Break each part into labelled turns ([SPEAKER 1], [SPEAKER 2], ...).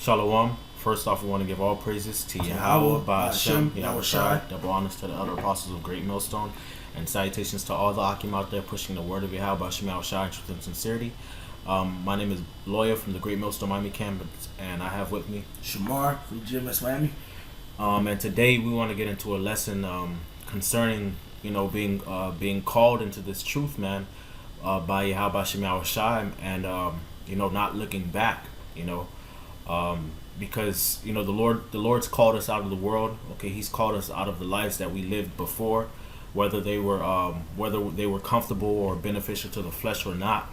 [SPEAKER 1] Shalom. First off, we want to give all praises to Yahweh, Ba'ashem, Yahweh Shai, double honors to the other apostles of Great Millstone, and salutations to all the Akim out there pushing the word of Yahweh, Ba'ashem, Yahweh Shai, in truth and sincerity. My name is Lawyer from the Great Millstone Miami camp, and I have with me
[SPEAKER 2] Shamar from GMS Miami.
[SPEAKER 1] And today we want to get into a lesson concerning, being called into this truth, man, by Yahweh, Ba'ashem, Yahweh Shai, and not looking back, because the Lord's called us out of the world. Okay, He's called us out of the lives that we lived before, whether they were comfortable or beneficial to the flesh or not.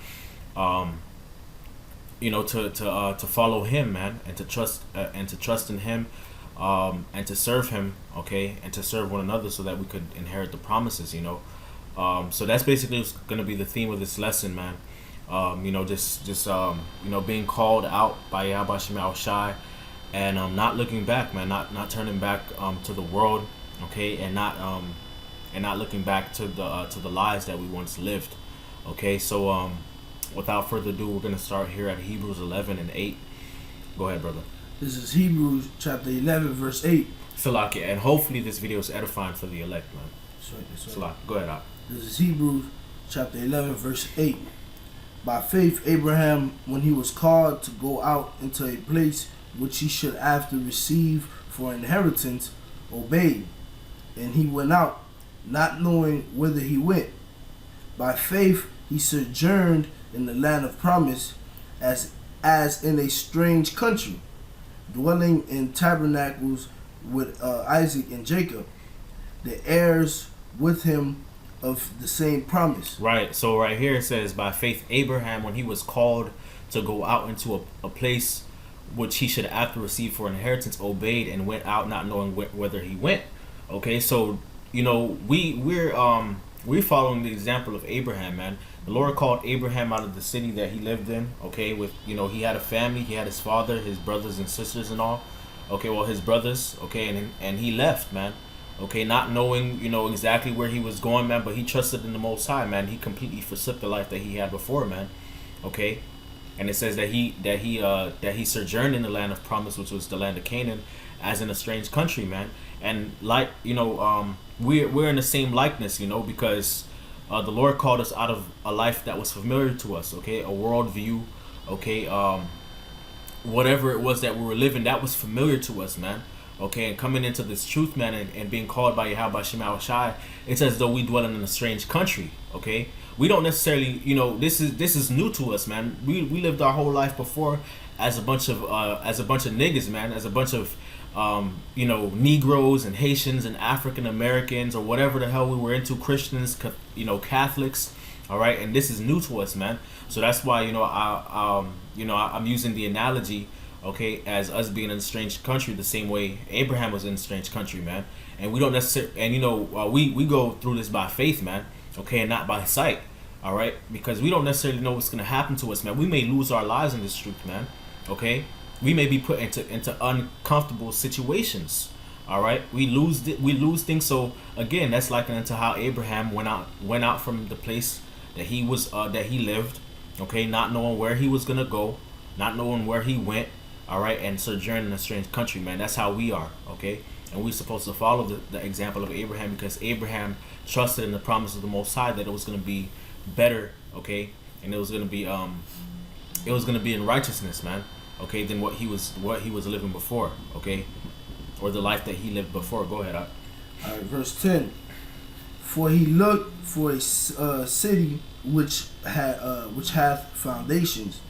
[SPEAKER 1] To follow Him, man, and to trust in Him, and to serve Him, okay, and to serve one another, so that we could inherit the promises. So that's basically going to be the theme of this lesson, man. Being called out by Yahweh Shai Shai, and not looking back, man, not turning back to the world, okay, and not looking back to the lives that we once lived, okay. So without further ado, we're gonna start here at Hebrews 11 and 8. Go ahead, brother.
[SPEAKER 2] This is Hebrews chapter 11, verse 8.
[SPEAKER 1] Salakia, and hopefully this video is edifying for the elect, man. Salakia, go ahead, Ak.
[SPEAKER 2] This is Hebrews chapter 11, verse 8. By faith, Abraham, when he was called to go out into a place which he should after receive for inheritance, obeyed. And he went out, not knowing whither he went. By faith, he sojourned in the land of promise, as in a strange country, dwelling in tabernacles with Isaac and Jacob, the heirs with him of the same promise.
[SPEAKER 1] Right. So right here it says, by faith Abraham, when he was called to go out into a place which he should after receive for inheritance, obeyed and went out, not knowing whether he went. Okay, so we're following the example of Abraham, man. The Lord called Abraham out of the city that he lived in. Okay, with he had a family, he had his father, his brothers and sisters and all. Okay, well, his brothers. Okay, and he left, man. Okay, not knowing, exactly where he was going, man, but he trusted in the Most High, man. He completely forsook the life that he had before, man. Okay, and it says that he sojourned in the land of promise, which was the land of Canaan, as in a strange country, man. And like, we're in the same likeness, because the Lord called us out of a life that was familiar to us, okay, a worldview, okay, whatever it was that we were living, that was familiar to us, man. Okay, and coming into this truth, man, and being called by Yahweh Shai Shai, it's as though we dwelling in a strange country. Okay, we don't necessarily, this is new to us, man. We lived our whole life before as a bunch of niggas, man, as a bunch of Negroes and Haitians and African Americans or whatever the hell we were into, Christians, Catholics. All right, and this is new to us, man. So that's why I'm using the analogy, okay, as us being in a strange country, the same way Abraham was in a strange country, man. And we don't necessarily, and we go through this by faith, man, okay, and not by sight, all right, because we don't necessarily know what's gonna happen to us, man. We may lose our lives in this truth, man, okay. We may be put into uncomfortable situations, all right. We lose things. So again, that's likening to how Abraham went out from the place that he lived, okay, not knowing where he was gonna go, not knowing where he went. All right, and sojourn in a strange country, man. That's how we are, okay? And we're supposed to follow the example of Abraham, because Abraham trusted in the promise of the Most High that it was going to be better, okay? And it was going to be in righteousness, man, okay, than what he was living before, okay, or the life that he lived before. Go ahead, All
[SPEAKER 2] right, verse 10. For he looked for a city which hath foundations,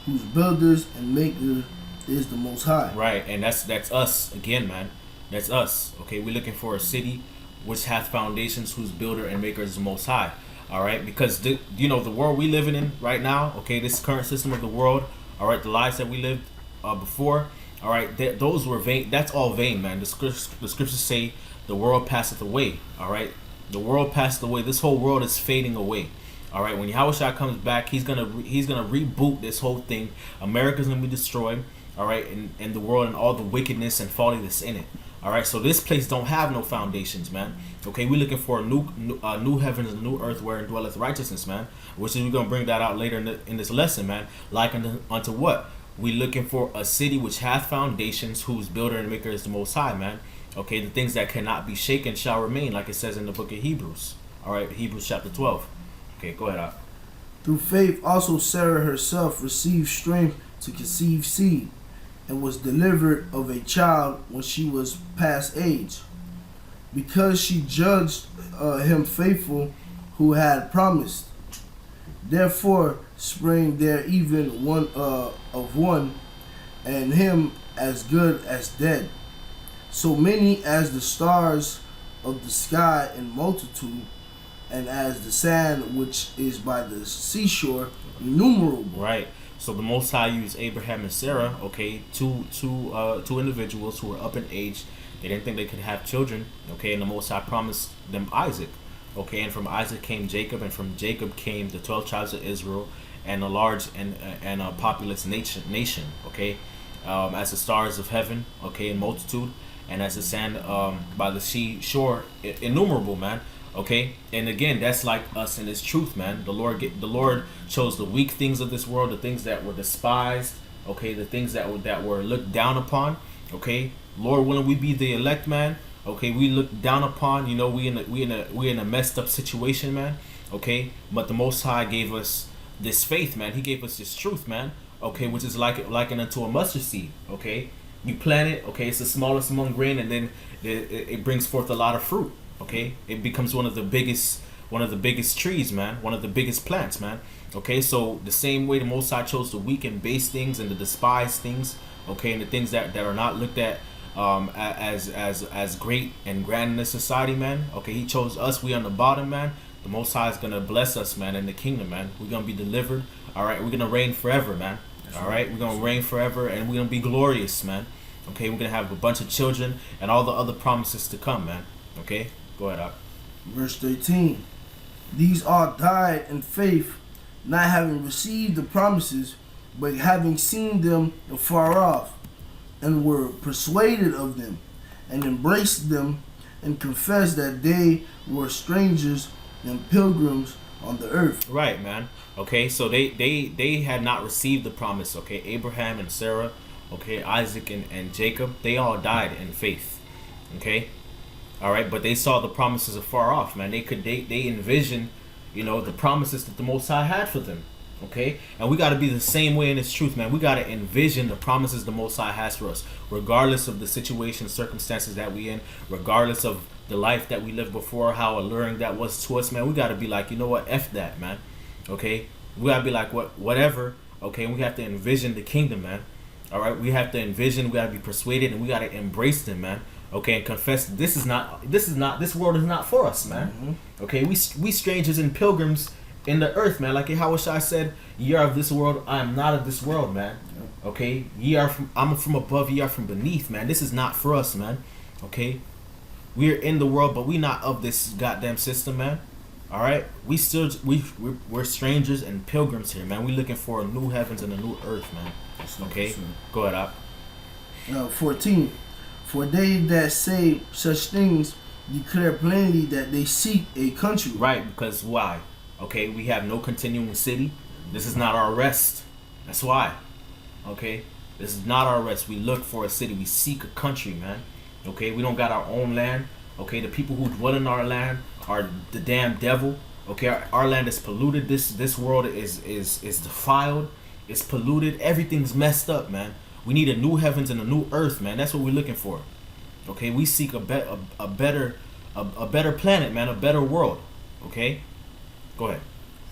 [SPEAKER 2] whose builders and makers is the Most High.
[SPEAKER 1] Right, and that's us again, man. That's us. Okay, we're looking for a city which hath foundations, whose builder and maker is the Most High. All right, because the world we living in right now, okay, this current system of the world, all right, the lives that we lived before, all right, those were vain. That's all vain, man. The scriptures say the world passeth away. All right, the world passeth away. This whole world is fading away. All right, when Yahweh Shai comes back, he's gonna reboot this whole thing. America's gonna be destroyed. All right, and the world and all the wickedness and folly that's in it. All right, so this place don't have no foundations, man. Okay, we're looking for a new heavens and a new earth wherein dwelleth righteousness, man. Which is we're gonna bring that out later in this lesson, man. Like unto what? We looking for a city which hath foundations, whose builder and maker is the Most High, man. Okay, the things that cannot be shaken shall remain, like it says in the book of Hebrews. All right, Hebrews chapter 12. Okay, go ahead.
[SPEAKER 2] Through faith also Sarah herself received strength to conceive seed, and was delivered of a child when she was past age, because she judged him faithful who had promised. Therefore sprang there even one of one, and him as good as dead, so many as the stars of the sky in multitude, and as the sand which is by the seashore innumerable.
[SPEAKER 1] Right. So the Most High used Abraham and Sarah, okay, two individuals who were up in age. They didn't think they could have children, okay, and the Most High promised them Isaac, okay, and from Isaac came Jacob, and from Jacob came the 12 tribes of Israel, and a large and a populous nation, okay, as the stars of heaven, okay, in multitude, and as the sand by the seashore, innumerable, man. Okay, and again, that's like us in His truth, man. The Lord chose the weak things of this world, the things that were despised, okay, the things that were looked down upon, okay. Lord willing, we be the elect, man. Okay, we look down upon, you know, we in a messed up situation, man. Okay, but the Most High gave us this faith, man. He gave us this truth, man. Okay, which is likened unto a mustard seed. Okay, you plant it. Okay, it's the smallest among grain, and then it brings forth a lot of fruit. Okay, it becomes one of the biggest trees, man, one of the biggest plants, man. Okay, so the same way the Most High chose the weak and base things and the despised things, okay, and the things that are not looked at as great and grand in this society, man. Okay, He chose us. We on the bottom, man. The Most High is gonna bless us, man, in the kingdom, man. We're gonna be delivered. All right, we're gonna reign forever, man. All right, we're gonna reign forever, and we're gonna be glorious, man. Okay, we're gonna have a bunch of children and all the other promises to come, man. Okay. Go ahead, Ak.
[SPEAKER 2] Verse 13. These all died in faith, not having received the promises, but having seen them afar off, and were persuaded of them, and embraced them, and confessed that they were strangers and pilgrims on the earth.
[SPEAKER 1] Right, man. Okay, so they had not received the promise. Okay, Abraham and Sarah, okay, Isaac and Jacob, they all died in faith. Okay. All right, but they saw the promises afar off, man. They envisioned, you know, the promises that the Most High had for them. Okay, and we got to be the same way in this truth, man. We got to envision the promises the Most High has for us, regardless of the situation, circumstances that we in, regardless of the life that we lived before, how alluring that was to us, man. We got to be like, you know what, F that, man. Okay, we got to be like, whatever. Okay, and we have to envision the kingdom, man. All right, we have to envision, we got to be persuaded, and we got to embrace them, man. Okay, and confess this world is not for us, man. Mm-hmm. Okay, we strangers and pilgrims in the earth, man. Like Yahushua said, ye are of this world, I am not of this world, man. Okay, I'm from above, ye are from beneath, man. This is not for us, man. Okay, we're in the world, but we not of this goddamn system, man. All right, we're strangers and pilgrims here, man. We looking for a new heavens and a new earth, man. Okay, go ahead, Op.
[SPEAKER 2] 14. For they that say such things declare plainly that they seek a country.
[SPEAKER 1] Right, because why? Okay, we have no continuing city. This is not our rest. That's why. Okay, this is not our rest. We look for a city. We seek a country, man. Okay, we don't got our own land. Okay, the people who dwell in our land are the damn devil. Okay, our land is polluted. This world is defiled. It's polluted. Everything's messed up, man. We need a new heavens and a new earth, man. That's what we're looking for. Okay, we seek a better planet, man, a better world. Okay, go ahead.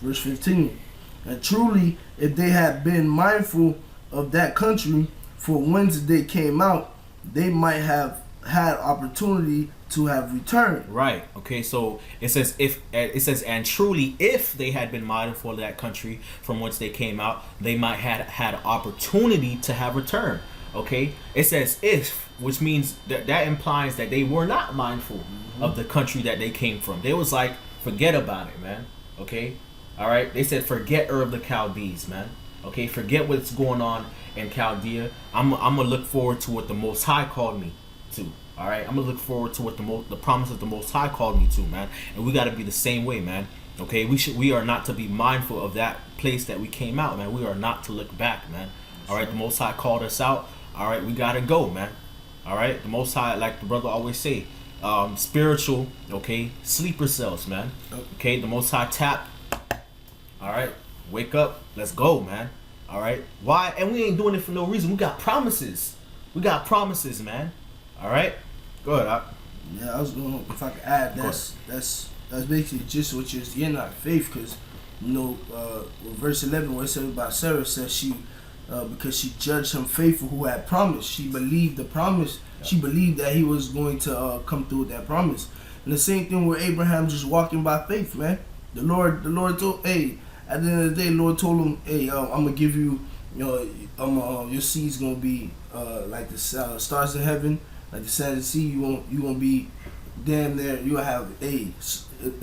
[SPEAKER 2] Verse 15. And truly, if they had been mindful of that country for whence they came out, they might have had opportunity to have returned.
[SPEAKER 1] Right. Okay. So it says and truly if they had been mindful of that country from whence they came out, they might have had opportunity to have returned. Okay. It says if, which means that implies that they were not mindful of the country that they came from. They was like, forget about it, man. Okay. All right. They said forget Ur of the Chaldees, man. Okay. Forget what's going on in Chaldea. I'm gonna look forward to what the Most High called me to. All right, I'm gonna look forward to what the promises the Most High called me to, man. And we gotta be the same way, man. Okay, we are not to be mindful of that place that we came out, man. We are not to look back, man. All right, the Most High called us out. All right, we gotta go, man. All right, the Most High, like the brother always say, spiritual, okay, sleeper cells, man. Okay, the Most High tap. All right, wake up, let's go, man. All right, why? And we ain't doing it for no reason. We got promises. We got promises, man. All right, go ahead.
[SPEAKER 2] Yeah, I was going. If I could add, that's basically just what you're getting out of faith, because with verse 11, where it says about Sarah, says she, because she judged him faithful who had promised. She believed the promise. Yeah. She believed that he was going to come through with that promise. And the same thing with Abraham, just walking by faith, man. The Lord told, hey, at the end of the day, the Lord told him, hey, I'm gonna give you, your seed's gonna be like the stars in heaven, like the sand of the sea. You gonna be damn there. You have in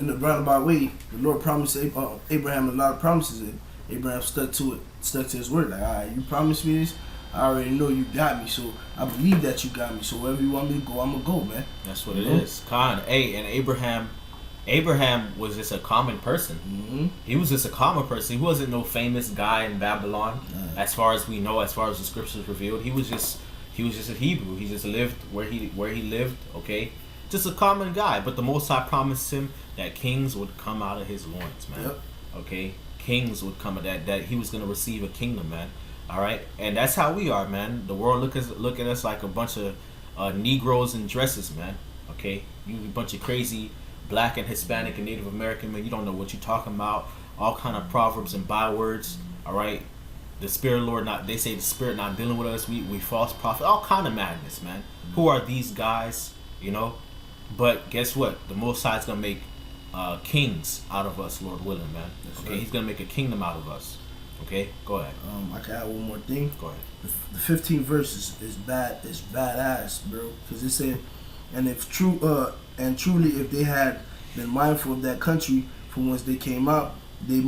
[SPEAKER 2] the roundabout way. The Lord promised Abraham a lot of promises, and Abraham stuck to his word. Like, all right, you promised me this. I already know you got me, so I believe that you got me. So wherever you want me to go, I'm gonna go, man.
[SPEAKER 1] That's what it is. And Abraham was just a common person. Mm-hmm. He was just a common person. He wasn't no famous guy in Babylon, as far as we know, as far as the scriptures revealed. He was just a Hebrew. He just lived where he lived. Okay, just a common guy. But the Most High promised him that kings would come out of his loins, man. Yep. Okay, kings would come that he was gonna receive a kingdom, man. All right, and that's how we are, man. The world look at us like a bunch of Negroes in dresses, man. Okay, you a bunch of crazy Black and Hispanic and Native American, man. You don't know what you're talking about. All kind of proverbs and bywords. All right, the Spirit of the Lord they say the Spirit not dealing with us. We false prophet. All kind of madness, man. Who are these guys? But guess what? The Most High is gonna make kings out of us, Lord willing, man. That's okay, right. He's gonna make a kingdom out of us. Okay, go ahead.
[SPEAKER 2] I can add one more thing.
[SPEAKER 1] Go ahead.
[SPEAKER 2] The 15th verse is badass, bro. Because it said, and truly, if they had been mindful of that country from whence they came out, they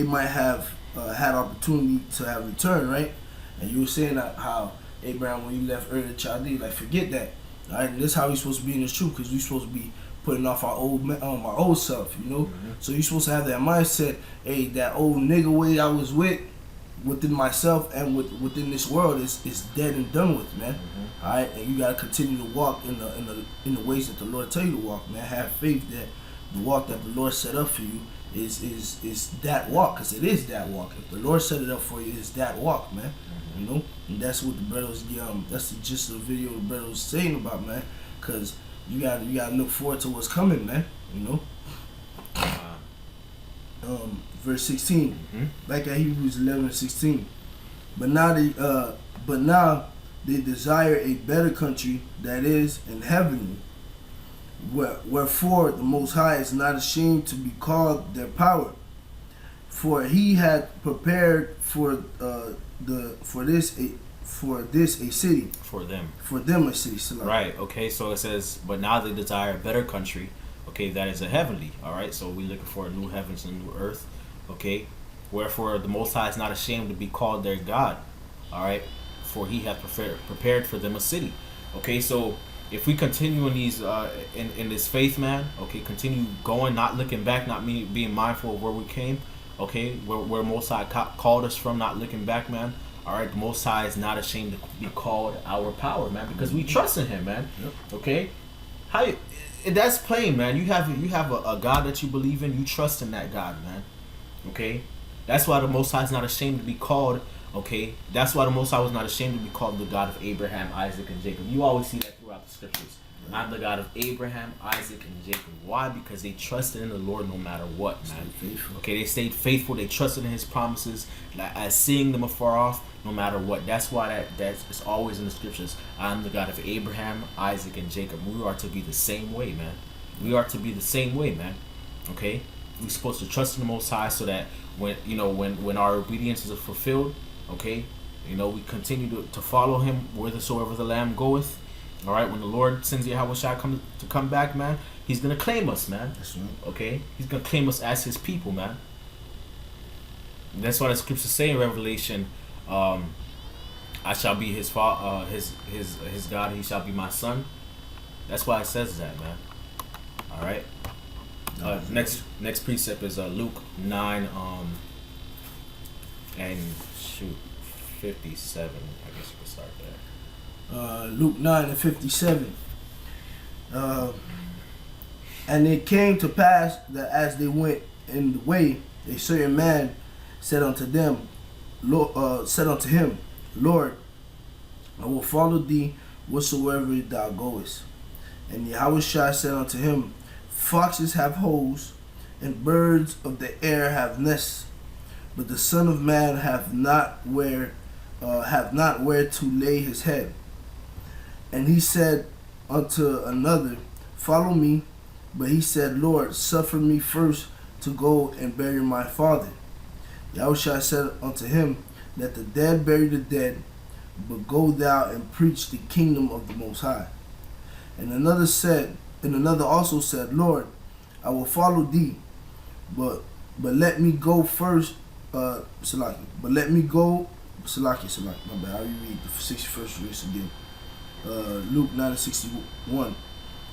[SPEAKER 2] might have had opportunity to have returned, right? And you were saying that how Abraham, when you left Ur of Chaldea, like, forget that. All right, and this is how we supposed to be in this truth, because we supposed to be putting off our old self, Mm-hmm. So you're supposed to have that mindset. Hey, that old nigga way I was within myself and within this world is dead and done with, man. Mm-hmm. All right, and you gotta continue to walk in the ways that the Lord tell you to walk, man. Have faith that the walk that the Lord set up for you is that walk, because it is that walk. If the Lord set it up for you, it's that walk, man. Mm-hmm. And that's what the brothers that's the gist of the video the brother was saying about, man, because you gotta look forward to what's coming, man. Verse 16, mm-hmm. Back at Hebrews 11:16. But now they desire a better country, that is, in heavenly. Wherefore the Most High is not ashamed to be called their power, for He had prepared for this a city. For them a city. So
[SPEAKER 1] right. Okay. So it says, but now they desire a better country. Okay, that is a heavenly. All right. So we're looking for a new heavens and new earth. Okay. Wherefore the Most High is not ashamed to be called their God. All right. For He hath prepared for them a city. Okay. So if we continue in these in this faith, man. Okay. Continue going, not looking back, not being mindful of where we came. Okay. Where Most High called us from, not looking back, man. All right, the Most High is not ashamed to be called our power, man, because we trust in Him, man. Yep. Okay, that's plain, man. You have a God that you believe in. You trust in that God, man. Okay, that's why the Most High is not ashamed to be called. Okay, that's why the Most High was not ashamed to be called the God of Abraham, Isaac, and Jacob. You always see that throughout the scriptures. I'm the God of Abraham, Isaac, and Jacob. Why? Because they trusted in the Lord no matter what, man. Okay, they stayed faithful. They trusted in His promises, as seeing them afar off, no matter what. That's why that's always in the scriptures. I'm the God of Abraham, Isaac, and Jacob. We are to be the same way, man. We are to be the same way, man. Okay, we're supposed to trust in the Most High, so that when our obedience is fulfilled, okay, we continue to follow Him whithersoever the Lamb goeth. All right, when the Lord sends Yahweh Shai to come back, man, He's gonna claim us, man. That's right. Okay, He's gonna claim us as His people, man. And that's why the scriptures say in Revelation, I shall be His father, his God. He shall be my son. That's why it says that, man. All right. Next precept is Luke 9 and 9:57. I guess you can start there.
[SPEAKER 2] Luke 9:57. And it came to pass that as they went in the way, a certain man said unto him, Lord, I will follow thee whatsoever thou goest. And Yahushua said unto him, Foxes have holes, and birds of the air have nests, but the Son of Man hath not where to lay his head. And he said unto another, Follow me. But he said, Lord, suffer me first to go and bury my father. Yahushua said unto him, Let the dead bury the dead, but go thou and preach the kingdom of the Most High. And another also said, Lord, I will follow thee, but let me go first. Salaki. But let me go. Salaki. My bad. I'll read the 61st verse again. Luke 9:61.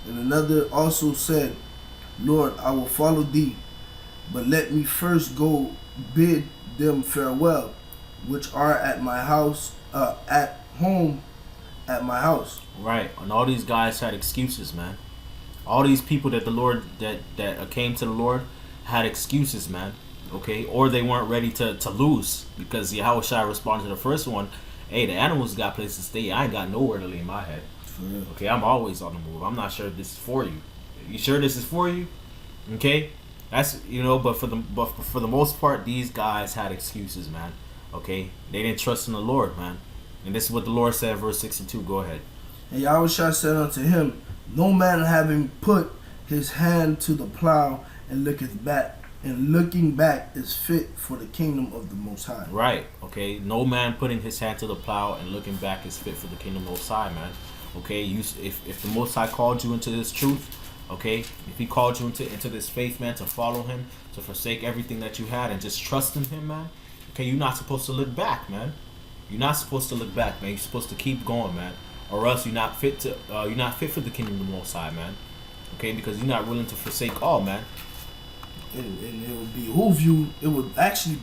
[SPEAKER 2] And another also said, Lord, I will follow thee, but let me first go bid them farewell, which are at my house, at home, at my house.
[SPEAKER 1] Right, and all these guys had excuses, man. All these people that the Lord that came to the Lord had excuses, man. Okay, or they weren't ready to lose, because Yahushua responded to the first one. Hey, the animals got places to stay. I ain't got nowhere to lay my head. Okay, I'm always on the move. I'm not sure if this is for you. You sure this is for you? Okay, that's but for the most part, these guys had excuses, man. Okay, they didn't trust in the Lord, man. And this is what the Lord said, verse 62. Go ahead.
[SPEAKER 2] And Yahushua said unto him, No man having put his hand to the plow and looking back is fit for the kingdom of the Most High.
[SPEAKER 1] Right. Okay. No man putting his hand to the plow and looking back is fit for the kingdom of the Most High, man. Okay, if the Most High called you into this truth, okay, if he called you into this faith, man, to follow him, to forsake everything that you had and just trust in him, man, okay, you're not supposed to look back, man. You're not supposed to look back, man. You're supposed to keep going, man, or else you're not fit for the kingdom of the Most High, man. Okay, because you're not willing to forsake all, man.
[SPEAKER 2] And it would actually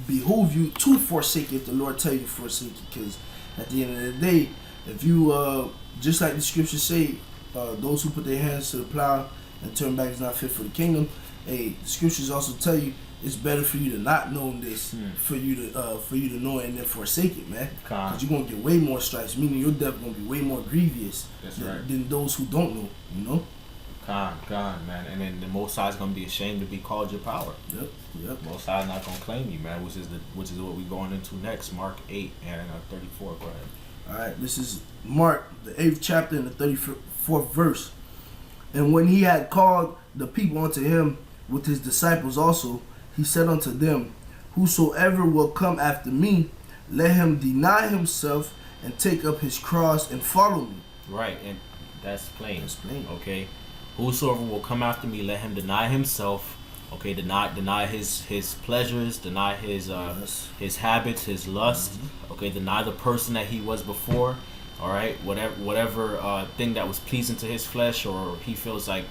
[SPEAKER 2] behoove you to forsake if the Lord tell you to forsake it, because at the end of the day, if you just like the scriptures say, those who put their hands to the plow and turn back is not fit for the kingdom. Hey, the scriptures also tell you it's better for you to not know this, for you to know it and then forsake it, man. Because you're gonna get way more stripes, meaning your death gonna be way more grievous than those who don't know. You know.
[SPEAKER 1] God, man, and then the Most High is gonna be ashamed to be called your power.
[SPEAKER 2] Yep.
[SPEAKER 1] Most High is not gonna claim you, man. Which is what we're going into next, Mark 8 and 34. Go ahead.
[SPEAKER 2] All right, this is Mark, the 8th chapter and the 34th verse. And when he had called the people unto him with his disciples also, he said unto them, Whosoever will come after me, let him deny himself and take up his cross and follow me.
[SPEAKER 1] Right, and that's plain. Okay, whosoever will come after me, let him deny himself. Okay, deny his pleasures, deny his habits, his lust. Okay, deny the person that he was before. All right, whatever thing that was pleasing to his flesh, or he feels like,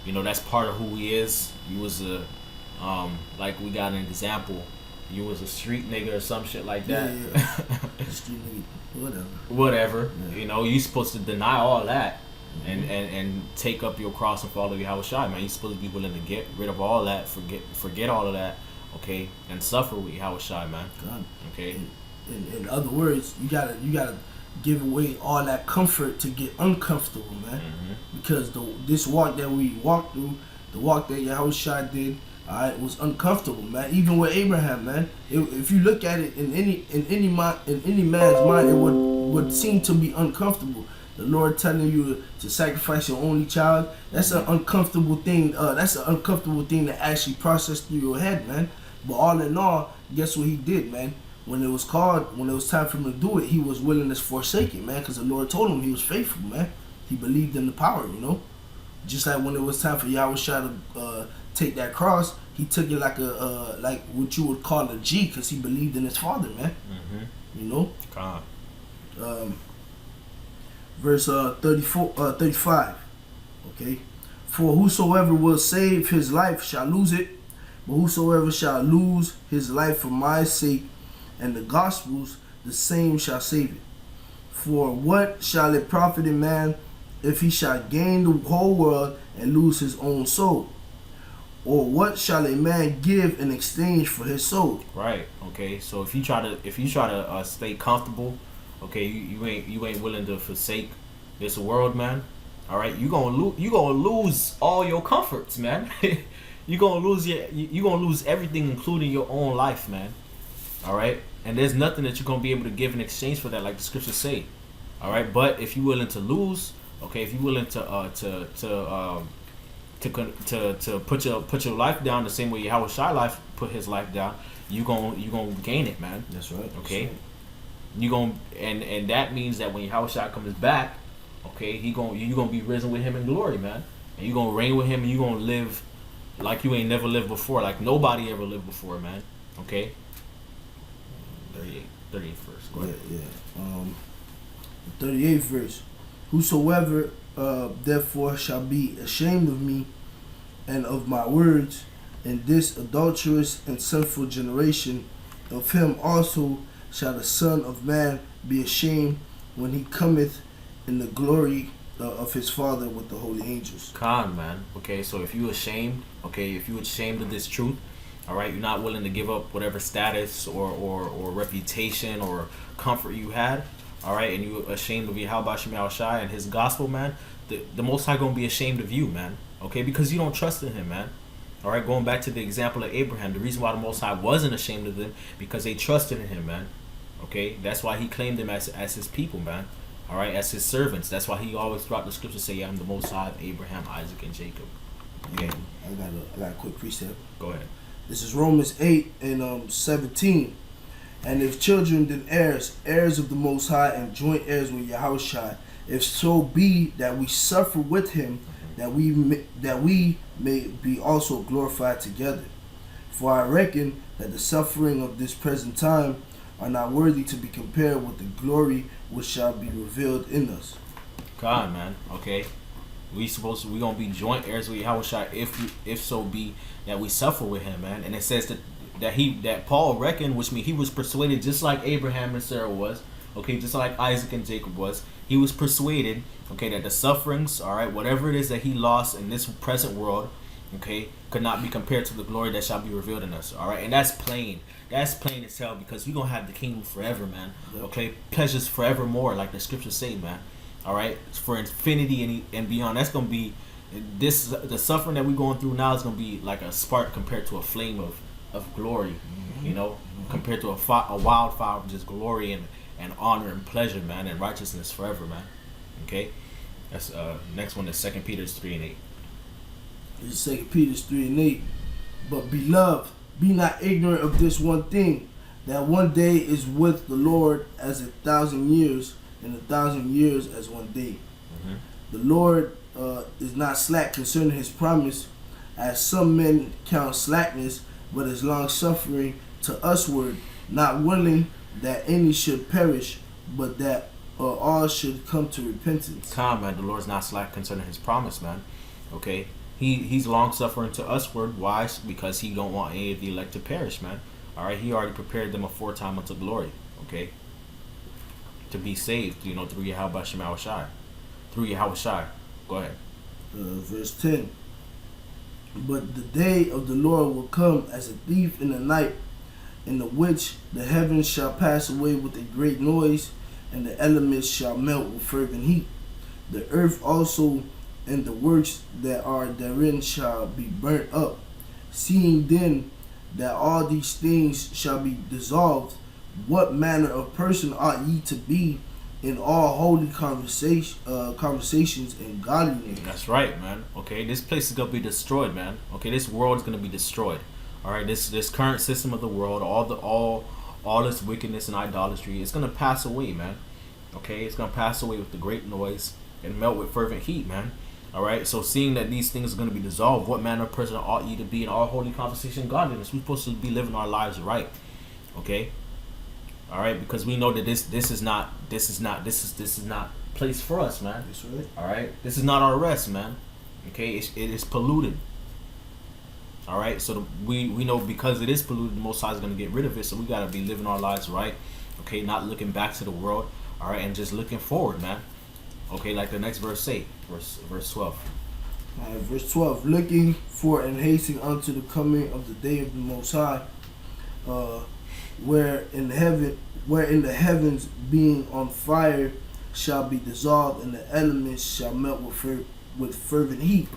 [SPEAKER 1] that's part of who he is. You was like we got an example. You was a street nigga or some shit like that.
[SPEAKER 2] Yeah. Street nigga,
[SPEAKER 1] whatever.
[SPEAKER 2] Yeah.
[SPEAKER 1] You're supposed to deny all that. And take up your cross and follow Yahushua, man. You're supposed to be willing to get rid of all that, forget all of that, okay, and suffer with Yahushua, man.
[SPEAKER 2] God.
[SPEAKER 1] Okay.
[SPEAKER 2] In other words, you gotta give away all that comfort to get uncomfortable, man. Because this walk that we walked through, the walk that Yahushua did, it was uncomfortable, man. Even with Abraham, man. If you look at it in any man's mind, it would seem to be uncomfortable. The Lord telling you to sacrifice your only child, that's an uncomfortable thing. That's an uncomfortable thing to actually process through your head, man. But all in all, guess what he did, man? When it was time for him to do it, he was willing to forsake it, man, because the Lord told him he was faithful, man. He believed in the power, Just like when it was time for Yahushua to take that cross, he took it like like what you would call a G, because he believed in his Father, man.
[SPEAKER 1] God.
[SPEAKER 2] Verse 35. Okay. For whosoever will save his life shall lose it, but whosoever shall lose his life for my sake and the gospel's the same shall save it. For what shall it profit a man if he shall gain the whole world and lose his own soul? Or what shall a man give in exchange for his soul?
[SPEAKER 1] Right. Okay. So if you try to stay comfortable, okay, you ain't willing to forsake this world, man. All right, you gonna lose all your comforts, man. you gonna lose everything, including your own life, man. All right, and there's nothing that you're gonna be able to give in exchange for that, like the scriptures say. All right, but if you're willing to lose, okay, if you're willing to put your life down the same way Yahweh Shai life put his life down, you gonna gain it, man.
[SPEAKER 2] That's right.
[SPEAKER 1] Okay,
[SPEAKER 2] That's right.
[SPEAKER 1] you gonna and that means that when Yahweh Shai comes back, okay, you gonna be risen with him in glory, man, and you gonna reign with him, and you gonna live like you ain't never lived before, like nobody ever lived before, man. Okay. 38th verse. Go ahead.
[SPEAKER 2] Yeah. The 38th verse. Whosoever therefore shall be ashamed of me and of my words in this adulterous and sinful generation, of him also shall the Son of Man be ashamed when he cometh in the glory of his Father with the holy angels.
[SPEAKER 1] Con, man. Okay, so if you ashamed, if you ashamed of this truth, all right, you're not willing to give up whatever status or reputation or comfort you had, all right, and you ashamed of Yahweh Shai Shai and his gospel, man, the Most High gonna be ashamed of you, man, okay, because you don't trust in him, man. All right, going back to the example of Abraham, the reason why the Most High wasn't ashamed of them, because they trusted in him, man. Okay, that's why he claimed them as his people, man. All right, as his servants. That's why he always throughout the scripture say, "I'm the Most High of Abraham, Isaac, and Jacob." Okay,
[SPEAKER 2] I got a quick precept.
[SPEAKER 1] Go ahead.
[SPEAKER 2] This is Romans 8 and 17. And if children, then heirs, heirs of the Most High, and joint heirs with Yahushua, if so be that we suffer with him, that we may be also glorified together. For I reckon that the suffering of this present time are not worthy to be compared with the glory which shall be revealed in us.
[SPEAKER 1] God, man. Okay, we gonna be joint heirs with Yahushua if so be that we suffer with him, man. And it says that Paul reckoned, which means he was persuaded, just like Abraham and Sarah was, okay, just like Isaac and Jacob was. He was persuaded, okay, that the sufferings, all right, whatever it is that he lost in this present world, okay, could not be compared to the glory that shall be revealed in us, all right. And that's plain. That's plain as hell, because we're gonna have the kingdom forever, man. Okay, pleasures forevermore, like the scriptures say, man. All right, for infinity and beyond. That's gonna be the suffering that we're going through now is gonna be like a spark compared to a flame of glory, you know, compared to a wildfire of just glory and honor and pleasure, man, and righteousness forever, man. Okay, that's next one is 2 Peter 3 and 8.
[SPEAKER 2] It's 2 Peter 3 and 8. But beloved, be not ignorant of this one thing, that one day is with the Lord as 1,000 years, and 1,000 years as one day. The Lord is not slack concerning his promise, as some men count slackness, but is long suffering to usward, not willing that any should perish, but that all should come to repentance.
[SPEAKER 1] Come, man, the Lord's not slack concerning his promise, man. Okay, he's long suffering to usward. Why? Because he don't want any of the elect to perish, man. All right, he already prepared them aforetime unto glory. Okay, to be saved, you know, through Yahweh Shai. Through Yahweh Shai. Go ahead.
[SPEAKER 2] Verse 10. But the day of the Lord will come as a thief in the night, in the which the heavens shall pass away with a great noise, and the elements shall melt with fervent heat. The earth also and the works that are therein shall be burnt up. Seeing then that all these things shall be dissolved, what manner of person ought ye to be in all holy conversations and godliness?
[SPEAKER 1] That's right, man. Okay, this place is gonna be destroyed, man. Okay, this world is gonna be destroyed. All right, this current system of the world, all this wickedness and idolatry, it's gonna pass away, man. Okay, it's gonna pass away with the great noise and melt with fervent heat, man. All right, so seeing that these things are gonna be dissolved, what manner of person ought ye to be in all holy conversation and godliness? We're supposed to be living our lives right. Okay. All right, because we know that this is not place for us, man.
[SPEAKER 2] That's right.
[SPEAKER 1] All right, this is not our rest, man. Okay, it is polluted. All right, so we know because it is polluted, the Most High is gonna get rid of it. So we gotta be living our lives right, Okay, not looking back to the world. All right, and just looking forward, man. Okay, like the next verse say, verse 12.
[SPEAKER 2] Verse 12, looking for and hastening unto the coming of the day of the Most High, uh, where in the heavens being on fire shall be dissolved, and the elements shall melt with fervent heat.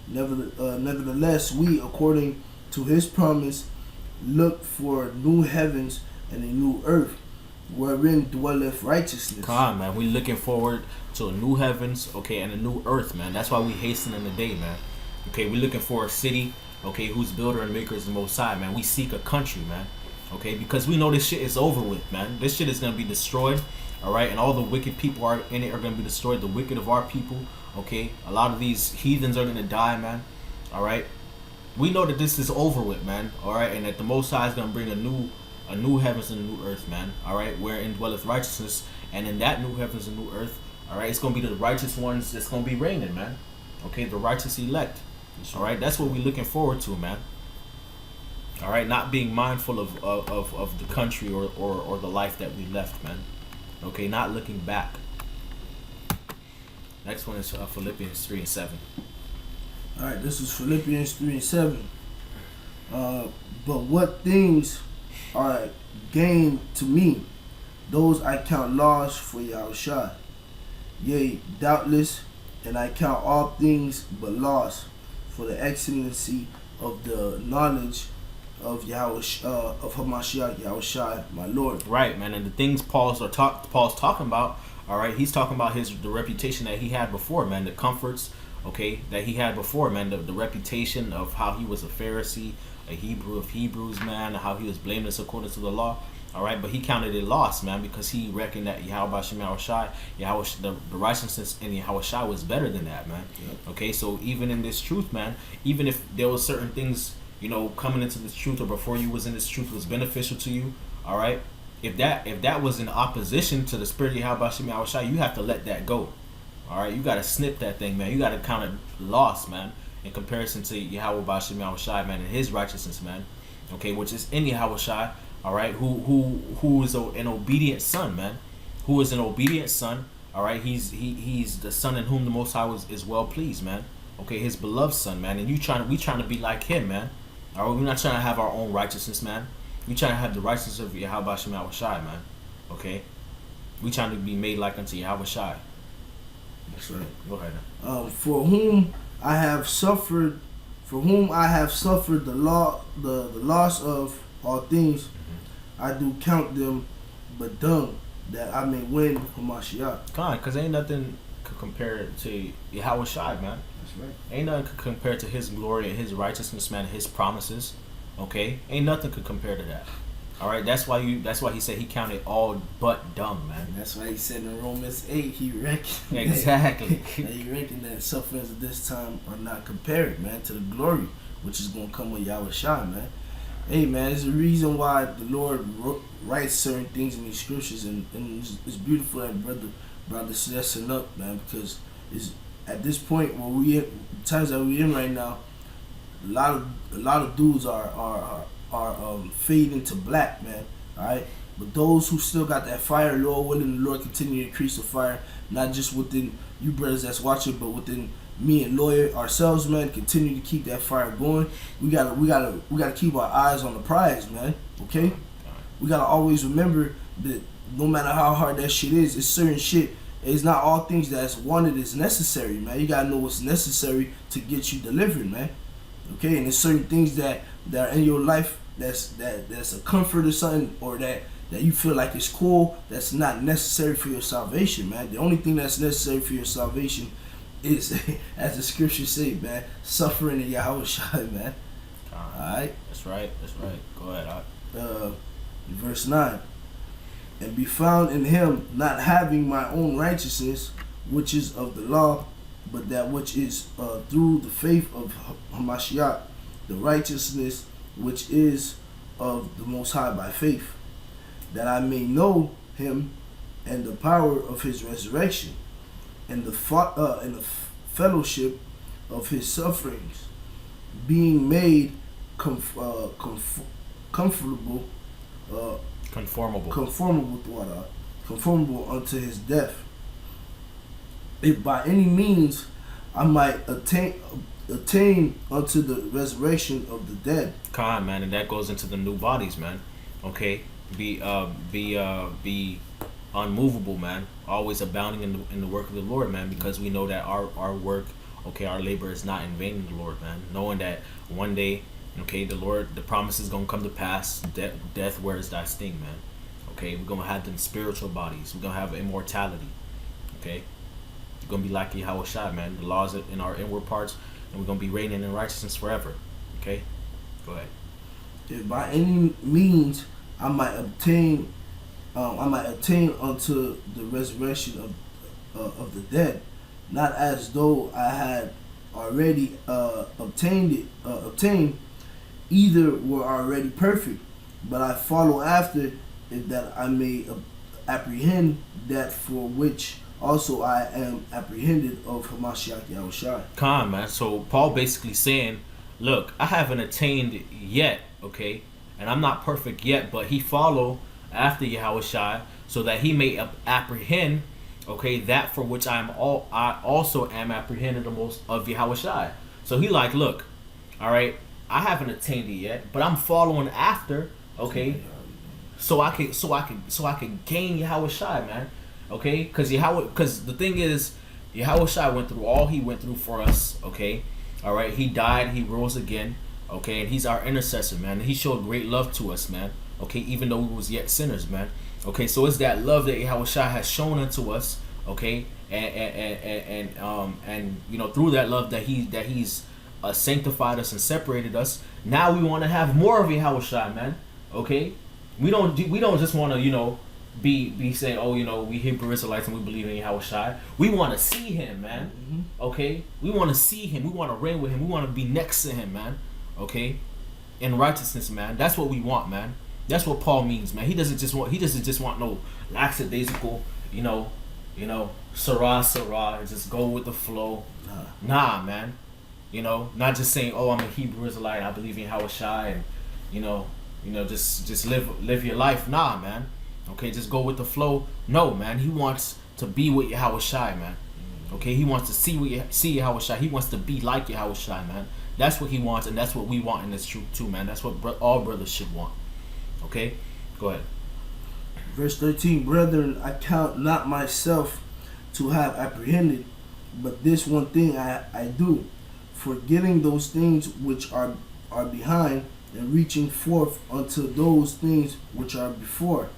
[SPEAKER 2] Nevertheless, we, according to his promise, look for new heavens and a new earth, wherein dwelleth righteousness.
[SPEAKER 1] Come on, man. We looking forward to a new heavens, okay, and a new earth, man. That's why we hasten in the day, man. Okay, we looking for a city, okay, whose builder and maker is the Most High, man. We seek a country, man. Okay, because we know this shit is over with, man. This shit is gonna be destroyed, all right, and all the wicked people are in it are gonna be destroyed. The wicked of our people, okay. A lot of these heathens are gonna die, man. All right. We know that this is over with, man. All right, and that the Most High is gonna bring a new heavens and a new earth, man. All right, wherein dwelleth righteousness, and in that new heavens and new earth, all right, it's gonna be the righteous ones that's gonna be reigning, man. Okay, the righteous elect. All right, that's what we're looking forward to, man. All right, not being mindful of the country or the life that we left, man. Okay, not looking back. Next one is Philippians 3 and 7.
[SPEAKER 2] All right, this is Philippians 3 and 7. But what things are gain to me, those I count loss for Yahushua. Yea, doubtless, and I count all things but loss for the excellency of the knowledge of of Hamashiach Yahushua, my Lord.
[SPEAKER 1] Right, man, and the things Paul's talking about. All right, he's talking about the reputation that he had before, man, the comforts, okay, that he had before, man, the reputation of how he was a Pharisee, a Hebrew of Hebrews, man, how he was blameless according to the law. All right, but he counted it loss, man, because he reckoned that the righteousness in Yahushua was better than that, man. Yep. Okay, so even in this truth, man, even if there was certain things, coming into this truth or before you was in this truth was beneficial to you, all right, if that was in opposition to the spirit of Yahushua, you have to let that go. All right, you got to snip that thing, man. You got to count it loss, man, in comparison to Yahushua, man, and his righteousness, man. Okay, which is in Yahushua. All right, who is an obedient son, man, who is an obedient son. All right, he's the son in whom the Most High is well pleased, man. Okay, his beloved son, man, and we trying to be like him, man. All right, we're not trying to have our own righteousness, man. We trying to have the righteousness of Yahushua, man. Okay, we trying to be made like unto Yahushua.
[SPEAKER 2] That's right.
[SPEAKER 1] Go ahead.
[SPEAKER 2] For whom I have suffered the loss of all things, I do count them but dung, that I may win Hamashiach.
[SPEAKER 1] Come on, because ain't nothing could compare to Yahushua, man.
[SPEAKER 2] That's right.
[SPEAKER 1] Ain't nothing could compare to his glory and his righteousness, man, his promises. Okay? Ain't nothing could compare to that. All right? That's why he said he counted all but dung, man.
[SPEAKER 2] And that's why he said in Romans 8, he reckoned.
[SPEAKER 1] Exactly.
[SPEAKER 2] He reckoned that sufferings of this time are not compared, man, to the glory which is going to come with Yahushua, man. Hey, man, there's a reason why the Lord writes certain things in these scriptures, and it's beautiful that brother brought this lesson up, man, because it's at this point where times that we're in right now, a lot of dudes are fading to black, man. All right, but those who still got that fire, Lord willing, the Lord continue to increase the fire, not just within you brothers that's watching, but within me and Lawyer ourselves, man. Continue to keep that fire going. We gotta keep our eyes on the prize, man. Okay, we gotta always remember that no matter how hard that shit is, it's certain shit. It's not all things that's wanted is necessary, man. You gotta know what's necessary to get you delivered, man. Okay, and there's certain things that are in your life that's a comfort or something, or that you feel like it's cool. That's not necessary for your salvation, man. The only thing that's necessary for your salvation is, as the scriptures say, man, suffering in Yahushua, man. Alright?
[SPEAKER 1] That's right. Go ahead.
[SPEAKER 2] Verse 9. And be found in him, not having my own righteousness, which is of the law, but that which is through the faith of Hamashiach, the righteousness which is of the Most High by faith, that I may know him and the power of his resurrection, and the fellowship of his sufferings, being made comfortable
[SPEAKER 1] conformable.
[SPEAKER 2] Conformable unto his death. If by any means I might attain unto the resurrection of the dead.
[SPEAKER 1] Con, man, and that goes into the new bodies, man. Okay, be unmovable, man. Always abounding in the work of the Lord, man, because we know that our work, okay, our labor is not in vain in the Lord, man. Knowing that one day, okay, the promise is gonna come to pass. Death, where is thy sting, man? Okay, we're gonna have them spiritual bodies. We're gonna have immortality. Okay, we're gonna be like Yahweh Shai, man. The laws in our inward parts, and we're gonna be reigning in righteousness forever. Okay, go ahead.
[SPEAKER 2] If by any means I might attain unto the resurrection of the dead, not as though I had already obtained, either were already perfect, but I follow after it, that I may apprehend that for which also I am apprehended of Hamashiach Yahushua.
[SPEAKER 1] Come on, man. So Paul basically saying, look, I haven't attained yet, okay, and I'm not perfect yet, but he follow after Yahushua so that he may apprehend, okay, that for which I also am apprehended the most of Yahushua. So he like, look, all right, I haven't attained it yet, but I'm following after, okay, so I can gain Yahushua, man, okay, because the thing is, Yahushua went through all he went through for us, okay, all right, he died, he rose again, okay, and he's our intercessor, man, and he showed great love to us, man, okay, even though we was yet sinners, man, okay, so it's that love that Yahushua has shown unto us, okay, and you know, through that love that he's sanctified us and separated us. Now we want to have more of Yahushua, man, okay, we don't just want to, you know, be saying, oh, you know, we Hebrew Israelites and we believe in Yahushua. We want to see him, man, okay, we want to see him, we want to reign with him, we want to be next to him, man, okay, in righteousness, man. That's what we want, man. That's what Paul means, man. He doesn't just want no lackadaisical, you know, sarah, and just go with the flow. Nah, man. You know, not just saying, oh, I'm a Hebrew Israelite, I believe in Yahushua, and you know, just live your life. Nah, man. Okay, just go with the flow. No, man. He wants to be with Yahushua, man. Okay, he wants to see Yahushua. He wants to be like Yahushua, man. That's what he wants, and that's what we want in this truth too, man. That's what all brothers should want. Okay, go ahead.
[SPEAKER 2] Verse 13, brethren, I count not myself to have apprehended, but this one thing I do, forgetting those things which are behind, and reaching forth unto those things which are before.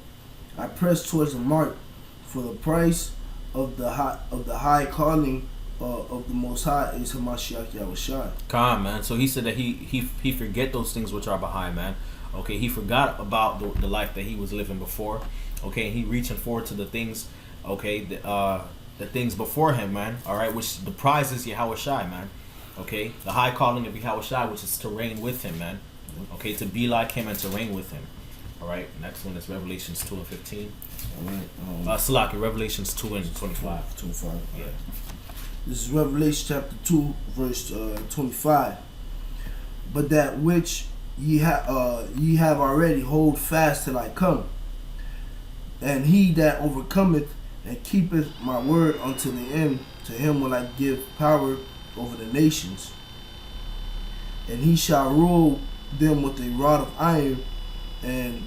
[SPEAKER 2] I press towards the mark for the price of the high calling of the Most High is Hamashiach Yahushua.
[SPEAKER 1] Come on, man. So he said that he forget those things which are behind, man. Okay, he forgot about the life that he was living before. Okay, and he reaching forward to the things, okay, the things before him, man. All right, which the prize is Yahushua, man. Okay, the high calling of Yahushua, which is to reign with him, man. Okay, to be like him and to reign with him. All right, next one is Revelations 2 and 15.
[SPEAKER 2] All right,
[SPEAKER 1] Salaki, Revelations 2 and 25.
[SPEAKER 2] 25.
[SPEAKER 1] Yeah.
[SPEAKER 2] This is Revelation chapter 2, verse 25. But that which ye have already, hold fast till I come. And he that overcometh and keepeth my word unto the end, to him will I give power over the nations. And he shall rule them with a rod of iron, and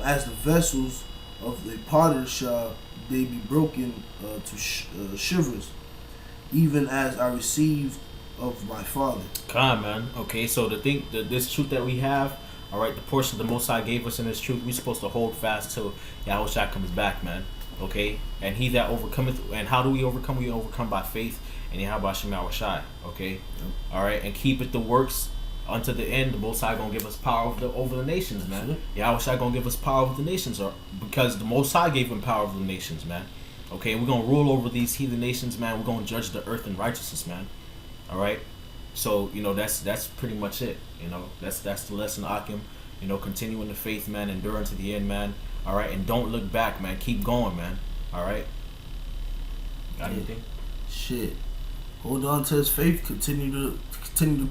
[SPEAKER 2] as the vessels of the potter shall they be broken to shivers, even as I received of my Father.
[SPEAKER 1] Come on, man. Okay, so this truth that we have, all right, the portion the Most High gave us in this truth, we're supposed to hold fast till Yahushua comes back, man. Okay, and he that overcometh, and how do we overcome? We overcome by faith in Yahweh Shem Yahushua. Okay, yep. All right, and keep it the works unto the end. The Most High gonna give us power over the nations, man. Yahushua gonna give us power over the nations, or because the Most High gave him power over the nations, man. Okay, we're gonna rule over these heathen nations, man. We're gonna judge the earth in righteousness, man. All right, so you know that's pretty much it. You know that's the lesson, Akim. You know, continue in the faith, man. Endure unto the end, man. All right, and don't look back, man. Keep going, man. All right. Got anything?
[SPEAKER 2] Shit. Hold on to his faith. Continue to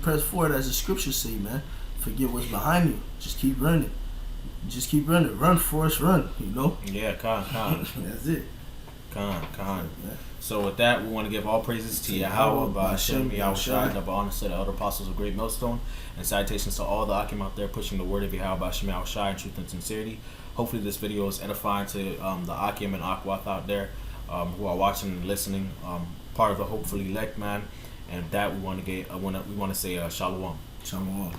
[SPEAKER 2] press forward, as the scriptures say, man. Forget what's behind you. Just keep running. Just keep running. Run, Forrest, run. You know.
[SPEAKER 1] Yeah, Khan.
[SPEAKER 2] That's it.
[SPEAKER 1] Khan.
[SPEAKER 2] Yeah.
[SPEAKER 1] So with that, we want to give all praises to Yahweh, Ba'ashem, Yahushua, double honors to the elder apostles of Great Millstone, and salutations to all the Akim out there pushing the word of Yahweh, Ba'ashem, Yahushua in truth and sincerity. Hopefully this video is edifying to the Akim and Akwath out there who are watching and listening, part of the hopefully elect, man. And that we want to say shalom.
[SPEAKER 2] Shalom.